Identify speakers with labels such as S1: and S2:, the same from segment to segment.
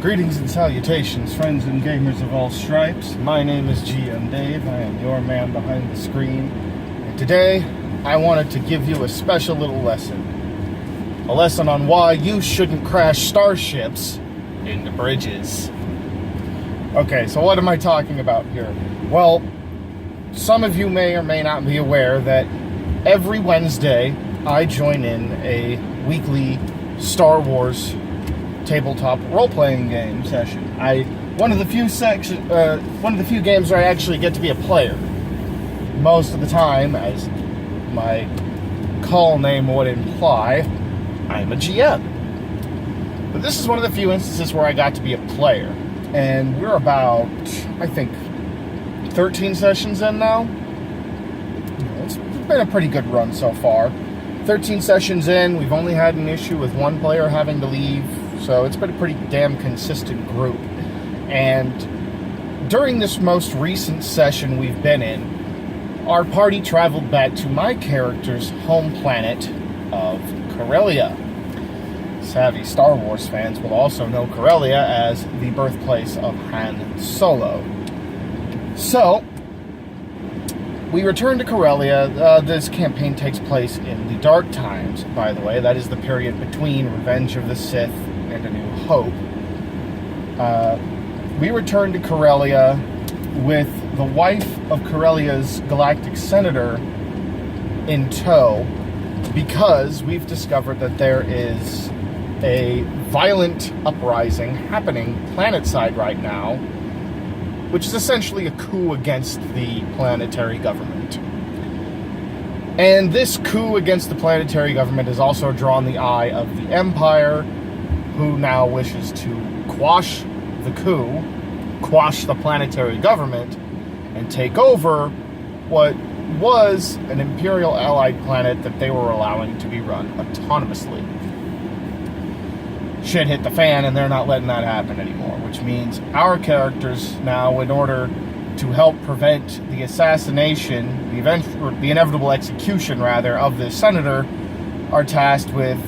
S1: Greetings and salutations, friends and gamers of all stripes. My name is GM Dave. I am your man behind the screen. And today, I wanted to give you a special little lesson. A lesson on why you shouldn't crash starships into bridges. Okay, so what am I talking about here? Well, some of you may or may not be aware that every Wednesday, I join in a weekly Star Wars tabletop role-playing game session. One of the few games where I actually get to be a player. Most of the time, as my call name would imply, I'm a GM. But this is one of the few instances where I got to be a player. And we're about, I think, 13 sessions in now. It's been a pretty good run so far. 13 sessions in, we've only had an issue with one player having to leave. So it's been a pretty damn consistent group. And during this most recent session we've been in, our party traveled back to my character's home planet of Corellia. Savvy Star Wars fans will also know Corellia as the birthplace of Han Solo. So, we return to Corellia. This campaign takes place in the Dark Times, by the way. That is the period between Revenge of the Sith and A New Hope. We return to Corellia with the wife of Corellia's galactic senator in tow because we've discovered that there is a violent uprising happening planetside right now, which is essentially a coup against the planetary government. And this coup against the planetary government has also drawn the eye of the Empire, who now wishes to quash the coup, quash the planetary government, and take over what was an Imperial allied planet that they were allowing to be run autonomously. Shit hit the fan, and they're not letting that happen anymore, which means our characters now, in order to help prevent the assassination, the inevitable execution, rather, of this senator, are tasked with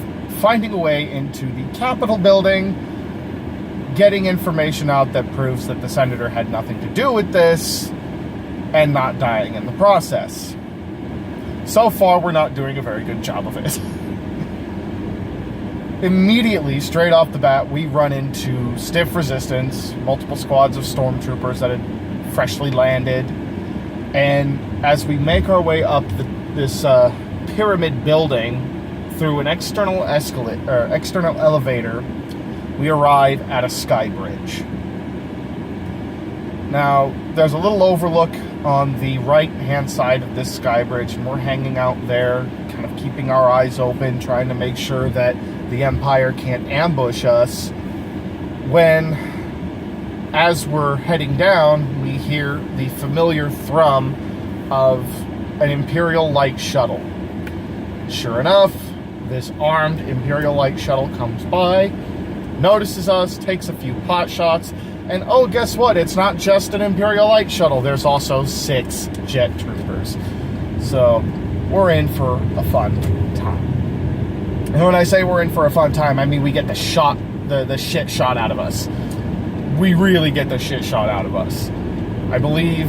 S1: finding a way into the Capitol building, getting information out that proves that the senator had nothing to do with this, and not dying in the process. So far, we're not doing a very good job of it. Immediately, straight off the bat, we run into stiff resistance, multiple squads of stormtroopers that had freshly landed, and as we make our way up this pyramid building through an external elevator, we arrive at a sky bridge. Now, there's a little overlook on the right-hand side of this sky bridge, and we're hanging out there, kind of keeping our eyes open, trying to make sure that the Empire can't ambush us, when, as we're heading down, we hear the familiar thrum of an Imperial light shuttle. Sure enough, this armed Imperial light shuttle comes by, notices us, takes a few pot shots, and oh, guess what? It's not just an Imperial light shuttle. There's also 6 jet troopers. So, we're in for a fun time. And when I say we're in for a fun time, I mean we get the shit shot out of us. We really get the shit shot out of us. I believe,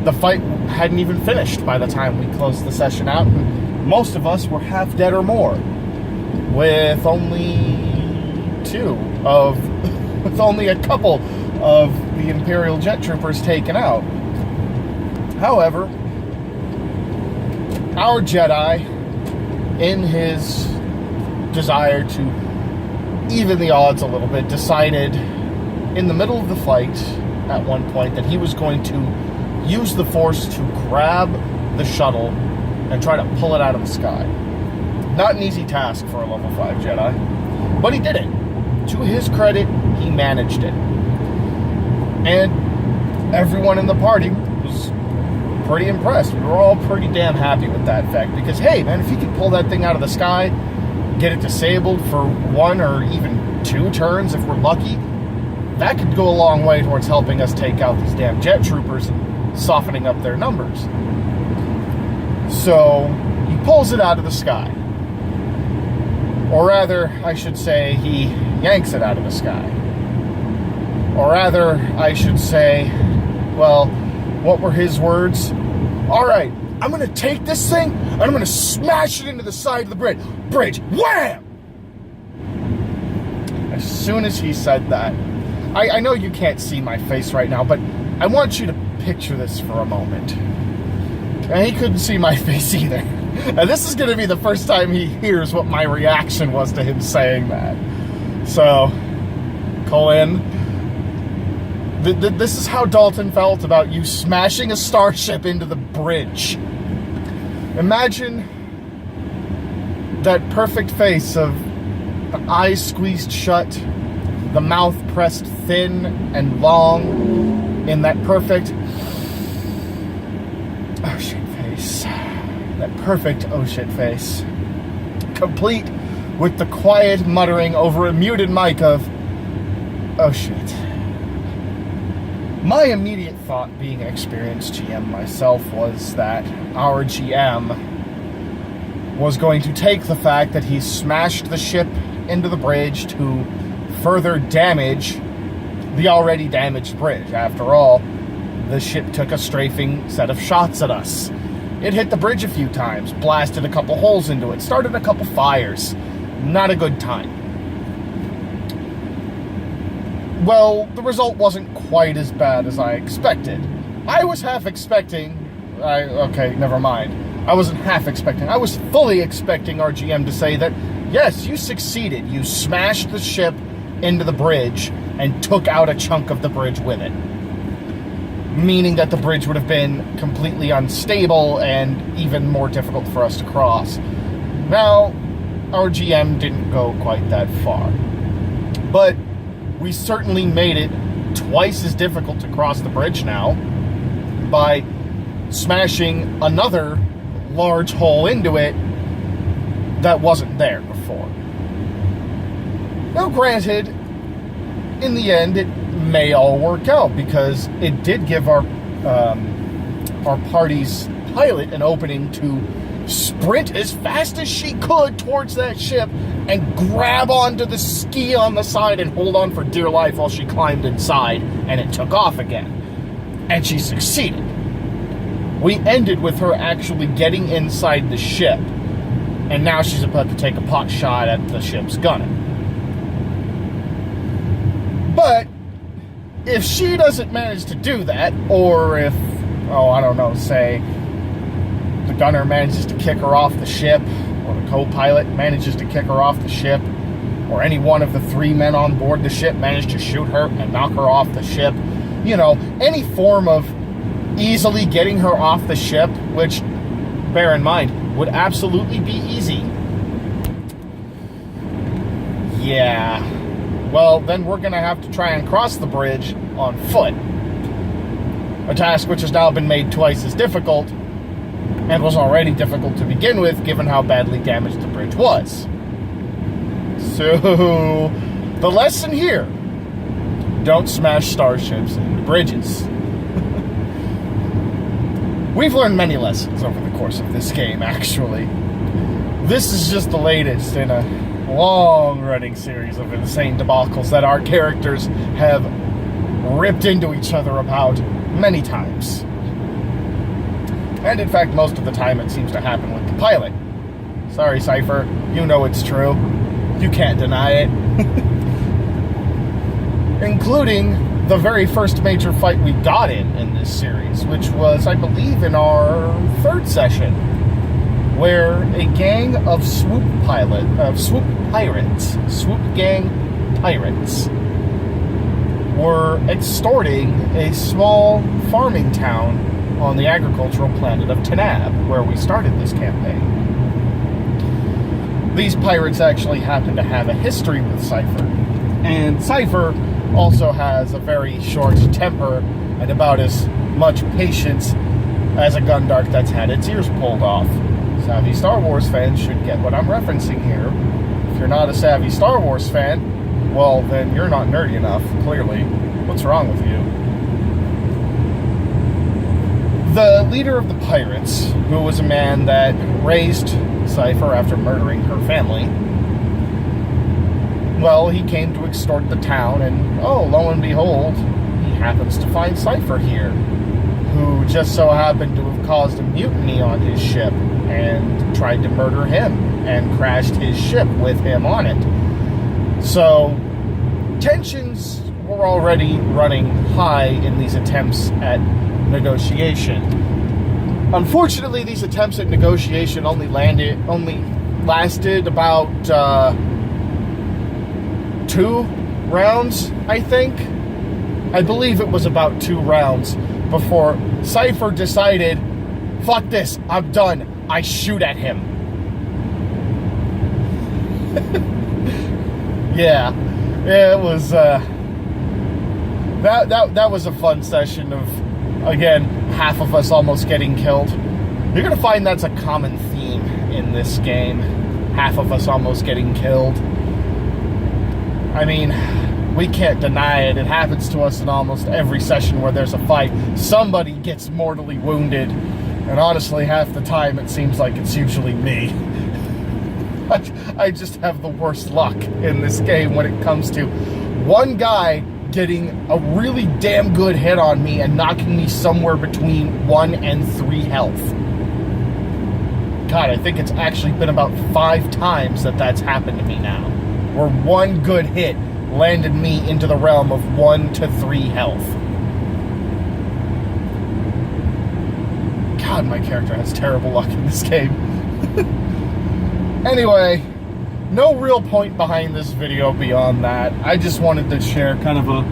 S1: the fight hadn't even finished by the time we closed the session out, and most of us were half dead or more, with only a couple of the Imperial jet troopers taken out. However, our Jedi, in his desire to even the odds a little bit, decided in the middle of the fight at one point that he was going to use the Force to grab the shuttle and try to pull it out of the sky. Not an easy task for a level 5 Jedi, but he did it. To his credit, he managed it. And everyone in the party was pretty impressed. We were all pretty damn happy with that fact, because hey man, if he could pull that thing out of the sky, get it disabled for 1 or even 2 turns if we're lucky, that could go a long way towards helping us take out these damn jet troopers and softening up their numbers. So he pulls it out of the sky. Or rather, I should say, he yanks it out of the sky. Or rather, I should say, well, what were his words? All right, I'm going to take this thing, and I'm going to smash it into the side of the bridge. Wham! As soon as he said that, I know you can't see my face right now, but I want you to picture this for a moment. And he couldn't see my face either. And this is going to be the first time he hears what my reaction was to him saying that. So, Colin, this is how Dalton felt about you smashing a starship into the bridge. Imagine that perfect face of the eyes squeezed shut, the mouth pressed thin and long in that perfect oh shit face. That perfect oh shit face. Complete with the quiet muttering over a muted mic of oh shit. My immediate thought, being an experienced GM myself, was that our GM was going to take the fact that he smashed the ship into the bridge to further damage the already damaged bridge. After all, the ship took a strafing set of shots at us. It hit the bridge a few times, blasted a couple holes into it, started a couple fires. Not a good time. Well, the result wasn't quite as bad as I expected. I was half expecting... okay, never mind. I wasn't half expecting. I was fully expecting our GM to say that, yes, you succeeded. You smashed the ship into the bridge and took out a chunk of the bridge with it. Meaning that the bridge would have been completely unstable and even more difficult for us to cross. Now, our GM didn't go quite that far. But we certainly made it twice as difficult to cross the bridge now by smashing another large hole into it that wasn't there before. Now, granted, in the end, it may all work out because it did give our party's pilot an opening to sprint as fast as she could towards that ship and grab onto the ski on the side and hold on for dear life while she climbed inside, and it took off again. And she succeeded. We ended with her actually getting inside the ship, and now she's about to take a pot shot at the ship's gunner. But if she doesn't manage to do that, or if, I don't know, say the gunner manages to kick her off the ship, or the co-pilot manages to kick her off the ship, or any one of the 3 men on board the ship manage to shoot her and knock her off the ship, any form of easily getting her off the ship, which, bear in mind, would absolutely be easy. Yeah. Well, then we're going to have to try and cross the bridge on foot. A task which has now been made twice as difficult, and was already difficult to begin with, given how badly damaged the bridge was. So, the lesson here: don't smash starships into bridges. We've learned many lessons over the course of this game, actually. This is just the latest in a long-running series of insane debacles that our characters have ripped into each other about many times. And in fact, most of the time it seems to happen with the pilot. Sorry, Cypher, you know it's true. You can't deny it. Including the very first major fight we got in this series, which was, I believe, in our 3rd session, where a gang of swoop gang pirates, were extorting a small farming town on the agricultural planet of Tanab, where we started this campaign. These pirates actually happen to have a history with Cypher, and Cypher also has a very short temper and about as much patience as a Gundark that's had its ears pulled off. Savvy Star Wars fans should get what I'm referencing here. If you're not a savvy Star Wars fan, well, then you're not nerdy enough, clearly. What's wrong with you? The leader of the pirates, who was a man that raised Cypher after murdering her family, well, he came to extort the town, and oh, lo and behold, he happens to find Cypher here, who just so happened to have caused a mutiny on his ship and tried to murder him and crashed his ship with him on it. So tensions were already running high in these attempts at negotiation. Unfortunately, these attempts at negotiation only lasted about 2 rounds, I think. I believe it was about 2 rounds before Cypher decided, fuck this, I'm done. I shoot at him. Yeah, it was that was a fun session of, again, half of us almost getting killed. You're gonna find that's a common theme in this game. Half of us almost getting killed. I mean, we can't deny it. It happens to us in almost every session where there's a fight. Somebody gets mortally wounded, and honestly, half the time it seems like it's usually me. I just have the worst luck in this game when it comes to one guy getting a really damn good hit on me and knocking me somewhere between 1 and 3 health. God, I think it's actually been about 5 times that that's happened to me now, where one good hit landed me into the realm of 1 to 3 health. God, my character has terrible luck in this game. Anyway, no real point behind this video beyond that. I just wanted to share kind of a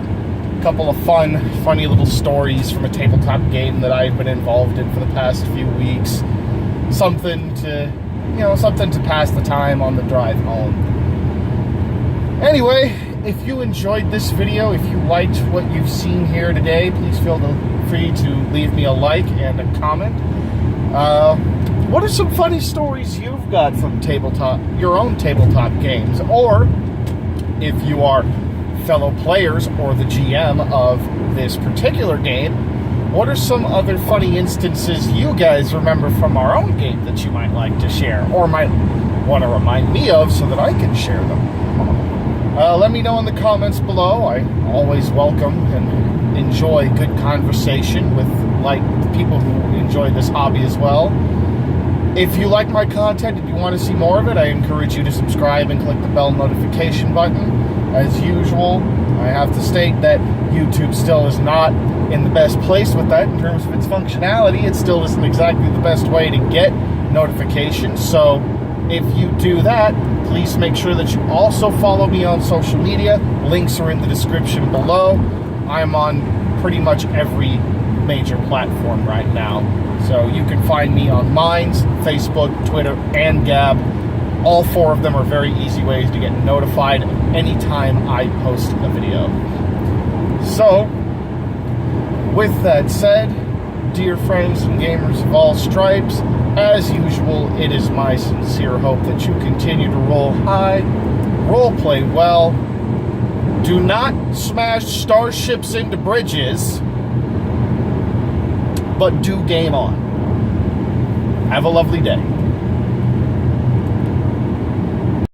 S1: couple of funny little stories from a tabletop game that I've been involved in for the past few weeks. Something to pass the time on the drive home. Anyway, if you enjoyed this video, if you liked what you've seen here today, please feel free to leave me a like and a comment. What are some funny stories you've got from your own tabletop games? Or if you are fellow players or the GM of this particular game, what are some other funny instances you guys remember from our own game that you might like to share or might want to remind me of so that I can share them? Let me know in the comments below. I always welcome and enjoy good conversation with people who enjoy this hobby as well. If you like my content and you want to see more of it, I encourage you to subscribe and click the bell notification button. As usual, I have to state that YouTube still is not in the best place with that in terms of its functionality. It still isn't exactly the best way to get notifications. So if you do that, please make sure that you also follow me on social media. Links are in the description below. I'm on pretty much every major platform right now. So you can find me on Minds, Facebook, Twitter, and Gab. All 4 of them are very easy ways to get notified anytime I post a video. So, with that said, dear friends and gamers of all stripes, as usual, it is my sincere hope that you continue to roll high, roleplay well, do not smash starships into bridges, but do game on. Have a lovely day.